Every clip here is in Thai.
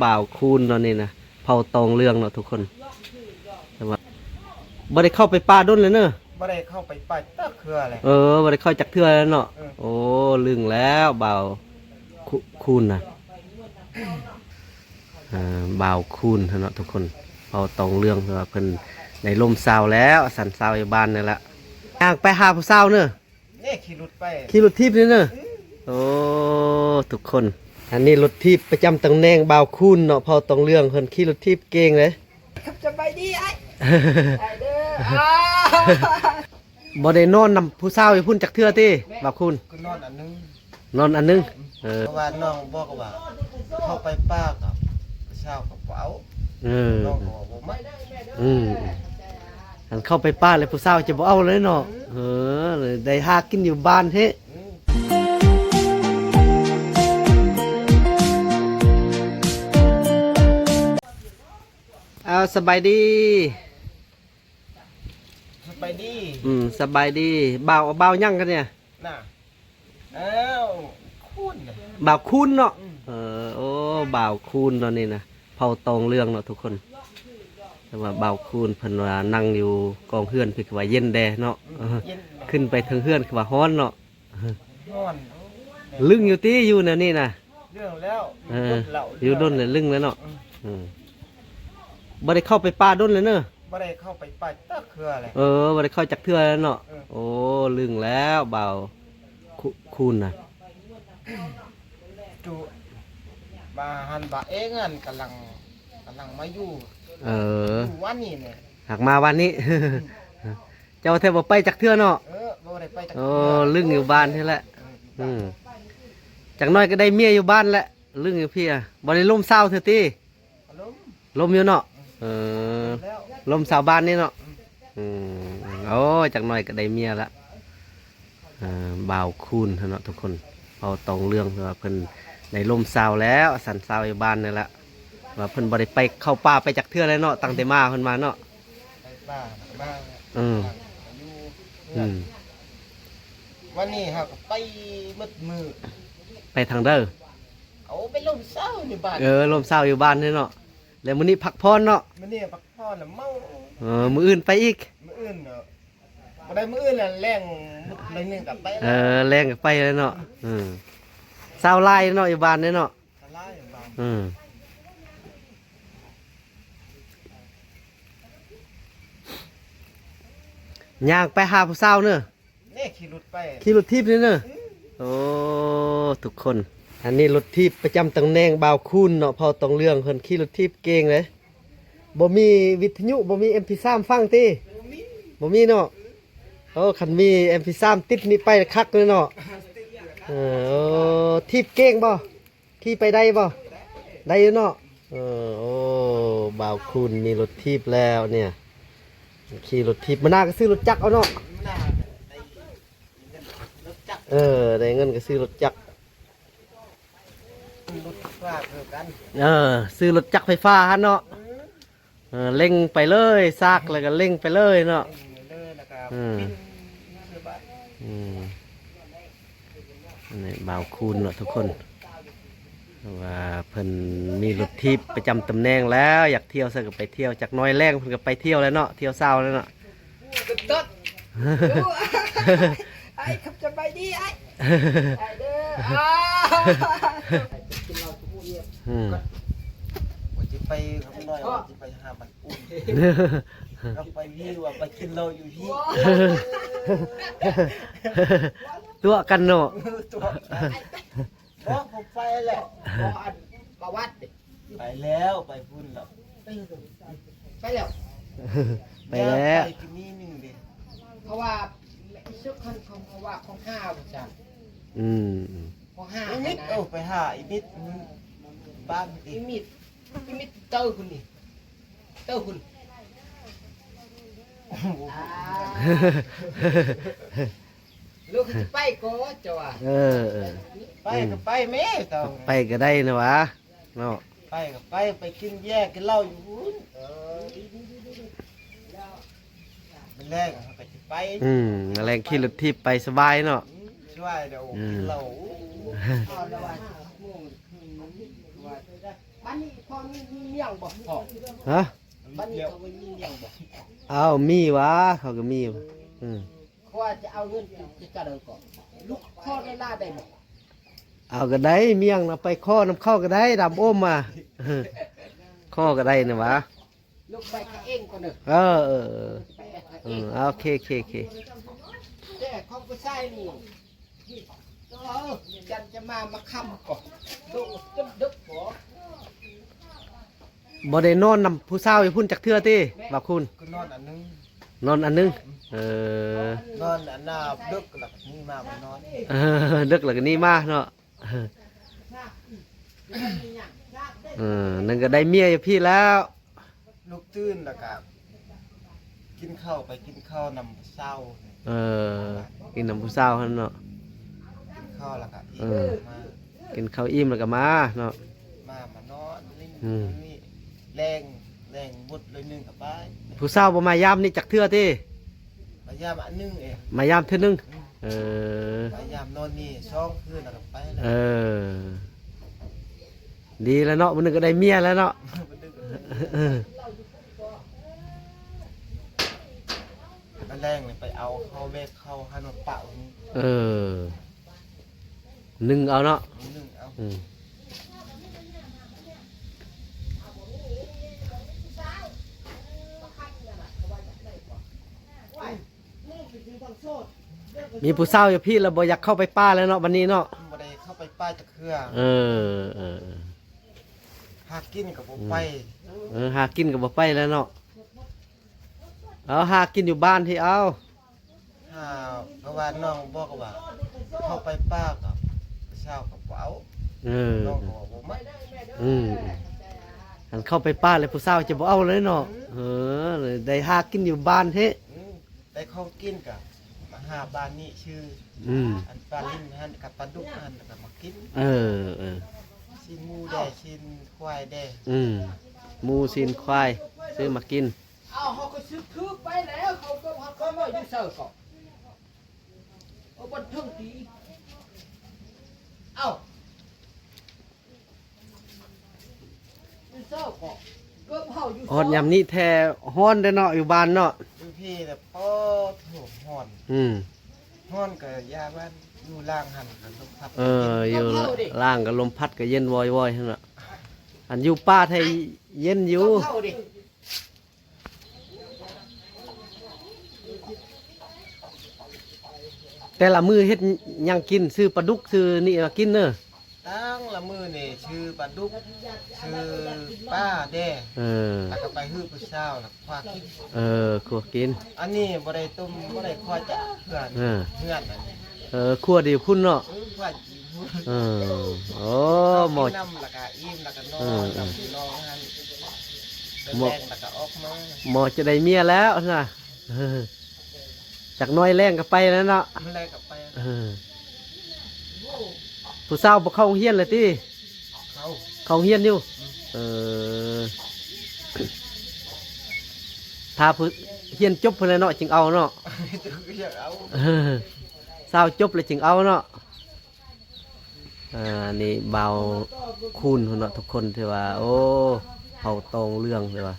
บ่าวคูณตอนนี้นะเผาตองเรื่องเนาะทุกคนแต่ว่าบ่ได้เข้าไปป่าด้นเลยเนอะบ่ได้เข้าไปป่าตะเคืออะไรบ่ได้เข้าจักเทื่อแล้วเนาะโอ้ลึงแล้วบ่าวคูณนะบ่าวคูณเนาะทุกคนเผาตองเรื่องเพราะว่าเพิ่นในลมซาวแล้วสันซาวอยู่บ้านนี่แหละย่างไปหาผู้สาวเนอะนี่ขี่รถไปขี่รถทิพย์นี่เนอะโอ้ทุกคนอันนี้รถทิพย์ประจำตำแหน่งบ่าวคูณเนาะเผาตองเรื่องเพิ่นขี่รถทิพย์เก่งเลยครับสบายดีไอ้เด้อบ่ได้นอนนำผู้สาวอยู่พุ่นจักเทื่อติบ่าวคูณก็นอนอันนึงนอนอันนึงเพราะว่าน้องบอกว่าเข้าไปป่ากับเช้ากับเป๋าน้องบอกบ่มาอันเข้าไปป้าเลยผู้สาวจะบ่เอาเลยเนาะเลยได้หากินอยู่บ้านเฮ้เอาสบายดีสบายดีสบายดีบ่าวยังกันเนี่ยน่ะอ้าวคูณบ่าวคูณเนาะโอ้บ่าวคูณตอนนี้นะเผาตองเรื่องเนาะทุกคนแต่ว่าบ่าวคูณเพิ่นว่านั่งอยู่กองเฮือนคือว่าเย็นแดเนาะขึ้นไปถึงเฮือนคือว่าร้อนเนาะร้อนลึงอยู่ตีอยู่นะนี่นะเรื่องแล้วอยู่ด้นเลยลึงแล้วเนาะบ่ได้เข้าไปป่าด้นเลยเนอะบ่ได้เข้าไปป่าตะเคืออะไรบ่ได้เข้าจักเทื่อแล้วเนาะโอ้ลึงแล้วบ่าวคูณนะจูมาหันบ่าเองอันกำลังมาอยู่วันนี้เนี่ยหากมาวันนี้ เจ้าแทบบ่ไปจักเทื่อเนาะบ่ได้ไปจักโอ้ลึงอยู่บ้านนี่แหละจักน้อยก็ได้เมียอยู่บ้านแหละลึงอยู่พี่บ่ได้ล่มเศร้าเถอะติล่มอยู่เนาะล่มสาวบ้านนี่เนาะโอ้จักน้อยก็ได้เมียละบ่าวคูณเนาะทุกคนเอาตองเรื่องว่าเพิ่นในลมซาวแล้วสันซาวอยู่บ้านนี่แหละว่าเพิ่นบ่ได้ไปเข้าป่าไปจักเทื่อเลยเนาะตั้งแต่มาเพิ่นมาเนาะไปป่ามาวันนี้ครับไปมืดไปทางเด้อเอาไปลมเศร้าอยู่บ้านลมซาวอยู่บ้านนี่เนาะแล้วมื้อนี้พักผ่อนเนาะมื้อนี้พักผ่อนแล้วเมามื้ออื่นไปอีกมื้ออื่นเนาะบ่ได้มื้ออื่นแล้วแรงมื้อนึงกลับไปแรงก็ไปเลยเนาะซาวไล่เนาะอยู่บ้านนี่เนาะไล่อยู่บ้านย่างไปหาผู้สาวเนอะนี่ขี่รถไปขี่รถทิพย์นี่เนอะโอ้ทุกคนอันนี้รถทิพย์ประจำตำแหน่งบ่าวคูณเนาะเผาตองเรื่องคนขี่รถทิพย์เก่งเลยบ่มีวิทยุบ่มี MP3 ฟังติบ่มีเนาะโอ้คันมี MP3 ติดนี่ไปคักเลยเนาะทิพย์เก่งบ่ขี่ไปได้บ่ได้อยู่เนาะโอ้บ่าวคูณมีรถทิพย์แล้วเนี่ยขี่รถทิพย์มาหน้าก็ซื้อรถจักรเอาเนาะได้เงินก็ซื้อรถจักรซื้อรถจักรไฟฟ้าฮะเนาะเร่งไปเลยซากแล้วก็เร่งไปเลยเนาะนี่บ่าวคูณเนาะทุกคนว่าเพิ่นมีรถทิพย์ประจำตำแหน่งแล้วอยากเที่ยวซะก็ไปเที่ยวจากน้อยแรงเพิ่นก็ไปเที่ยวแล้วเนาะเที่ยวเศร้าแล้วเนาะไอ้ขับสบายดีไอ้เด้อว่าจะไปข้างนอกว่าจะไปหามันอุ่นเราไปพี่ว่าไปกินเราอยู่พี่ตัวกันเนาะบอกผมไปแหละบอกวัดไปแล้วไปพุ่นแล้วไปแล้วไปแล้วไปที่นี่นึงดิเพราะว่าชุดของเพราะว่าของห้าจ้ะของห้าอีมิดไปหาอีมิดบ้านอีมิดเต้าคุณนี่เต้าคุณลูกไปก็จ้ะไปก็ไปแม่เต้าไปก็ได้นะวะเนาะไปก็ไปกินแยกกินเหล้าอยู่เป็นแรกไปไปแรงขี่รถทิพย์ไปสบายเนาะช่วยเดี๋ยวเราไป บ้านนี้พอมีเมี่ยงบ่พอ ฮะ บ้านนี้เขาไม่มีเมี่ยงบ่ เอามีวะเขาก็มีอืม เขาว่าจะเอาเงินจะกระเดินก่อนลูกพ่อได้ล่าได้บ่ เอาก็ได้เมี่ยงนะไปข้อน้ำเข้าก็ได้ดำโอมมาข้อก็ได้นะวะ ลูกไปกับเองก่อนเด้อ ไปไปกับ เอ เอง เอาโอเคโอเคโอเค แต่เขาก็ใช่นี่จันจะมาค้ำก่อนดูจนดึกบ่ บ่ได้นอนนำผู้สาวอยู่พุ่นจักเทื่อติบักคุณ ก็นอนอันนึง นอนอันนึงนอนอันหน้าดึกแล้วก็นี่มาบ่นอน ดึกแล้วก็นี่มาเนาะนั่นก็ได้เมียอยู่พี่แล้ว ลูกตื่นแล้วก็กินข้าวไปกินข้าวนำเช้า กินน้ำผู้สาวหั่นเนาะ กินข้าวแล้วก็อีกมา กินข้าวอิ่มแล้วก็มาเนาะ มานอนนี่ อืม นี่แรงบุดเลยนึงกับไป ผู้สาวบ่มายามนี่จักเทื่อติ พยายามอันนึงเอง มายามเทื่อนึงเออ พยายามนอนนี่ช่องคืนแล้วก็ไปแล้ว ดีแล้วเนาะมื้อนึงก็ได้เมียแล้วเนาะ แรงเลยไปเอาเข้าเบกเข้าฮันมาเป่านี่ นึ่งเอาเนาะ นึงเอา มีผู้สาวอยู่พี่แล้วบ่อยากเข้าไปป้าแล้วเนาะวันนี้เนาะ บ่ได้เข้าไปป้ายตะเครือ หากินกับบ่ไป หากินก็บ่ไปแล้วเนาะเอาหากินอยู่บ้านที่เอา หาเพราะว่าน้องบอกว่าเข้าไปป้ากับเช้ากับเป๋าน้องก็บอกบ่มา อันเข้าไปป้าเลยผู้สาวจะบ่เอาเลยเนาะเลยได้หากินอยู่บ้านเฮ้ ได้ของกินกับมาหาบ้านนี้ชื่ออันปลาลิ้นหันกับปลาดุกหันแล้วก็มากินชิ้นหมูแดชิ้นควายแด หมูซีนควายซื้อมากิน เอาเขาก็ซื้อคือไปแล้วเขาก็มาอยู่เสิร์ฟก่อนเอาบันทึกดีเอาอยู่เสิร์ฟก่อนก็เผาอยู่ ฮอดยามนี้แท้ฮ้อนได้อเนาะอยู่บ้านเนาะ อยู่พี่แต่ป้อถูกห่อน ห่อนกับยาบ้านอยู่ล่างหันกันต้องพับ อยู่ล่างกับลมพัดก็เย็นวอยๆหั่นน่ะอันอยู่ป้าไทยเย็นอยู่ เผาดิ แต่ละมือเฮ็ดหยังกินซื้อปลาดุกซื้อนี่มากินเนอะ ตั้งละมือนี่ชื่อปลาดุกชื่อป้าแดแล้วก็ไปฮื้อผู้เช้าแล้วคว้ากิน ครัวกิน อันนี้บ่ได้ต้มบ่ได้คว้าจ้ะเพื่อนเพื่อนอันนี้ ครัวดีพุ่นเนาะ คว้าจีบุ โอ้หมอ น้ำแล้วก็อิ่มแล้วก็นอนน้ำนอนหันเป็นแรงแล้วก็ออกมา หมอจะได้เมียแล้วนะจากน้อยแรงก็ไปแล้วเนาะ แรงกับไป ผู้สาวบ่เข้าโรงเรียนเลยติ เขา เข้าโรงเรียนอยู่ถ้าผู้เรียนจบเพิ่นแล้วเนาะจึงเอาเนาะ อยากเอา สาวจบเลยจึงเอาเนาะนี่เบาคูณเนาะทุกคนที่ว่าโอ้เฮาตรงเรื่องที่ว่า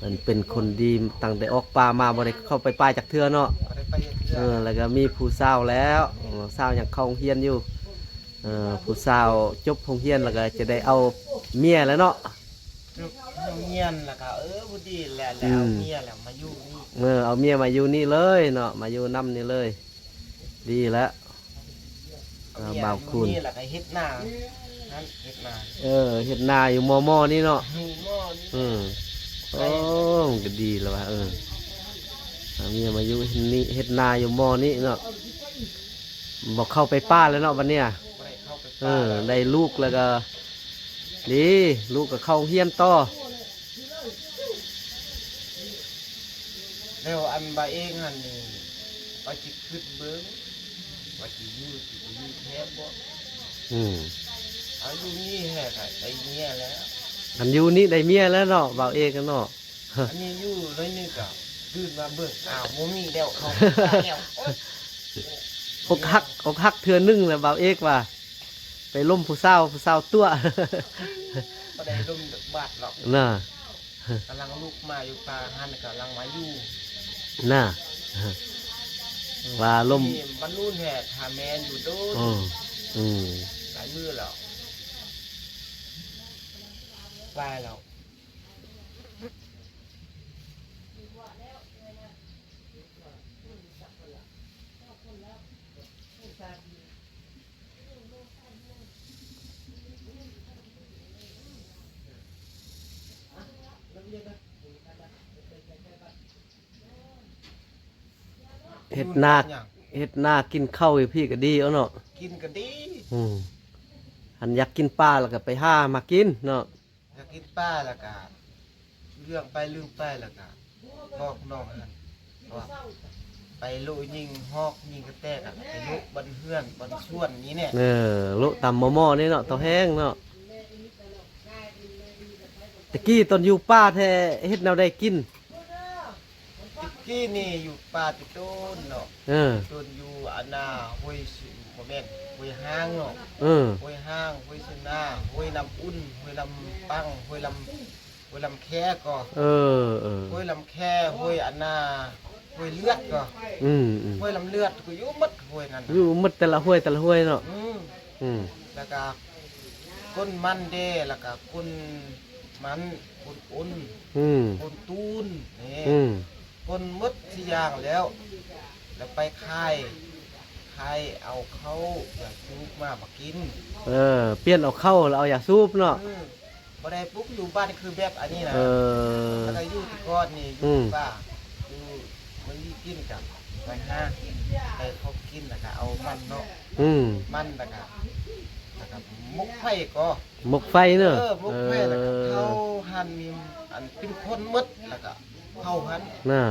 มันเป็นคนดีตั้งแต่ออกป่ามาบ่ได้เข้าไปป่าจากเทื่อเนาะ บ่ได้ไปเทื่อ แล้วก็มีผู้สาวแล้วสาวยังเข้าโรงเรียนอยู่ผู้สาวจบโรงเรียนแล้วก็จะได้เอาเมียแล้วเนาะ จุกเงียนแล้วก็บ่ดีแล้วแล้วเมียแล้วมาอยู่นี่ เอาเมียมาอยู่นี่เลยเนาะมาอยู่นํนี่เลย ดีแล้วบ่าวคุณ นี่แล้วก็เฮ็ดหน้านั่นเฮ็ดหน้า เฮ็ดนาอยู่มอนี่เนาะ หูหม้อนี่ โอ้มันก็ดีแล้วว่ะเอาเมียมาอยู่นี่เฮ็ดนาอยู่มอนี่เนาะบอกเข้าไปป้าแล้วเนาะวันเนี้ย บ่ได้เข้าไปป้า ได้ลูกแล้วก็ดีลูกก็เข้าเฮียนต่อ แล้วอันบาเองหั่นนี่ว่าสิขึ้นเบิ่งว่าสิอยู่แท้บ่ เอาอยู่นี่แฮะค่ะไอ้เมียแล้ว อันอยู่นี่ได้เมียแล้วเนาะบ่าวเอกกันเนาะ อันนี้อยู่น้อยนึงก็ตื่นมาเบิ่งอ้าวบ่มีแล้วเขาแล้ว อกหักเทื่อนึงเลยบ่าวเอกว่า ไปล้มผู้สาวตัว ไป บ่ได้ลมบาดหรอก น่ะ กำลังลูกมาอยู่ป่าหันกำลังมาอยู่ น่ะว่าลม นี่บรรลุแห่ทาแมนอยู่โดน อืมอืม หลายมือแล้วไปแล้ว เฮ็ดนากินข้าวให้พี่ก็ดีเอาเนาะ กินก็ดี หันอยากกินปลาแล้วก็ไปหามากินเนาะ อยากกินป้าแล้วก็เรื่องไปลืมไปแล้วก็บอกน้องนั่นว่าไปโลยิงฮอกยิงกระแตกอะไปลุกบันเฮือนบันส่วนนี้เนี่ย โลตำหม้อๆนี่เนาะเตาแห้งเนาะตะกี้ตอนอยู่ป้าแท้เฮ็ดแนวได้กิน กี้นี่อยู่ป่าติดต้นเนาะ เออ ต้นอยู่อันนาห้วยสิบ่แม่นห้วยห้างเนาะ เออ ห้วยห้างห้วยสินาห้วยลำอุ่นห้วยลำปังห้วยลำแค่ก็ เออ ห้วยลำแค่ห้วยอันนาห้วยเลือดก็ อืม ห้วยลำเลือดก็อยู่หมดห้วยนั่น อยู่หมดแต่ละห้วยเนาะ อืม แล้วก็ก้นมันเด้แล้วก็ก้นมันก้นอุ่น อืม ก้นตูนนี่ อืม ก้นหมดสิอย่างแล้ว แล้วไปค่ายเอาเข้าอยากซุกมากิน เปลี่ยนเอาเข้าแล้วเอาอย่าสูบเนาะ บ่ได้ปุ๊บอยู่บ้านคือแบบอันนี้นะ เออ แล้วก็อยู่ที่ก้อนนี่อยู่ที่ป้าอยู่มันมีกินกับไปห้าไปเขากินแล้วก็เอามันเนาะ อืม มันแล้วก็มุกไฟก็ หมกไฟเนาะ มุกไฟแล้วก็เขาหั่นมีอันเป็นคนหมดแล้วก็เผาหั่น น่ะ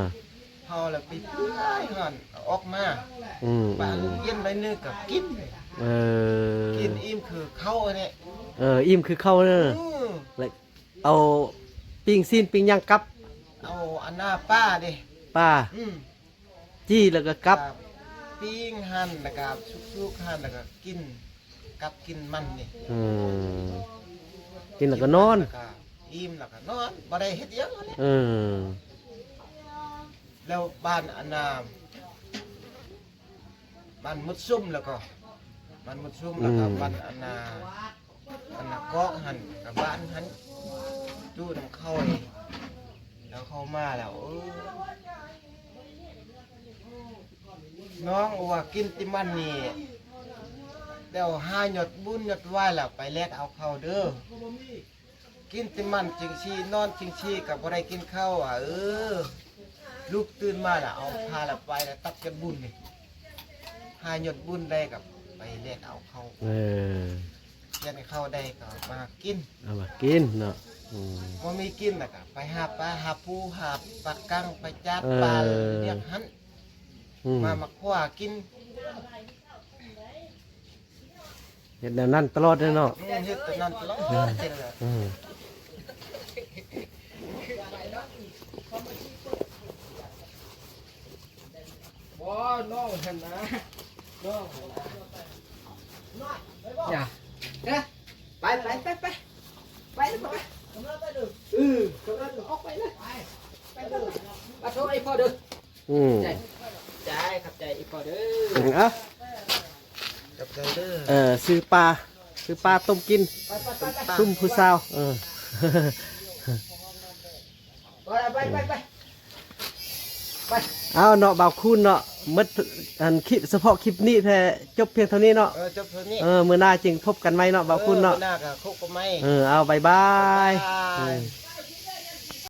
เผาแล้วไปเปื่อยหั่นเอาออกมา อืม บางเย็นได้นึกกับกิน เออ กินอิ่มคือเข้าอันนี้ อิ่มคือเข้าเนาะ อือ แล้วเอาปิ้งซีนปิ้งย่างกับ เอาอันหน้าป้าดิ ป้า อืม จี้แล้วก็กับ ปิ้งหั่นแล้วก็สุกๆหั่นแล้วก็กินกับกินมันนี่ อืมกินแล้วก็นอน แล้วก็อิ่มแล้วก็นอนบ่ได้เฮ็ดหยังเลย เออ แล้วบ้านอันน่ะบ้านมุดซุ่มแล้วก็บ้านมุดซุ่มแล้วก็บ้านอันน่ะกอกหั่นกับบ้านหันจู้นำเข้านี่แล้วเข้ามาแล้วน้องว่ากินติมันนี่เดี๋ยวหาหยดบุญหยดไหว้แล้วไปแลกเอาเข้าเด้อกินติมันจริงชีนอนจริงชีกับบ่ได้กินข้าวลูกตื่นมาแล้วเอาพาละไปแล้วตัดกันบุญนี่หาหยดบุญได้กับไปแลกเอาเข้า เออ แลกเข้าได้ก็มากิน เอามากินเนาะอืม บ่มีกินน่ะก็ไปหาปลาหาปูหาปลากังไปจับปลาเรียกหัน อืม มาคว้ากิน เฮ็ดแนวนั้นตลอดเลยเนาะ เฮ็ดแต่นั้นตลอดเฮ็ดเลย อืม บ่น้องหั่นนะน้องหั่นนะอย่าเด้อไปแล้วไปกำลังไปดูกำลังออกไปเลยไปเด้อมาโทรไอ้พ่อเด้อ อืม ใจขับใจอีกพอเด้อ อ่ะ กับใจเด้อ ซื้อปลาต้มกิน ไป ซุ่มผู้สาวไปเอาเนาะบ่าวคุณเนาะหมดอันคลิปเฉพาะคลิปนี้แท้จบเพียงเท่านี้เนาะ จบเท่านี้ มื้อหน้าจึงพบกันใหม่เนาะบ่าวคุณเนาะ หน้าก็คบกันไหม เอาบายบาย บ๊ายบาย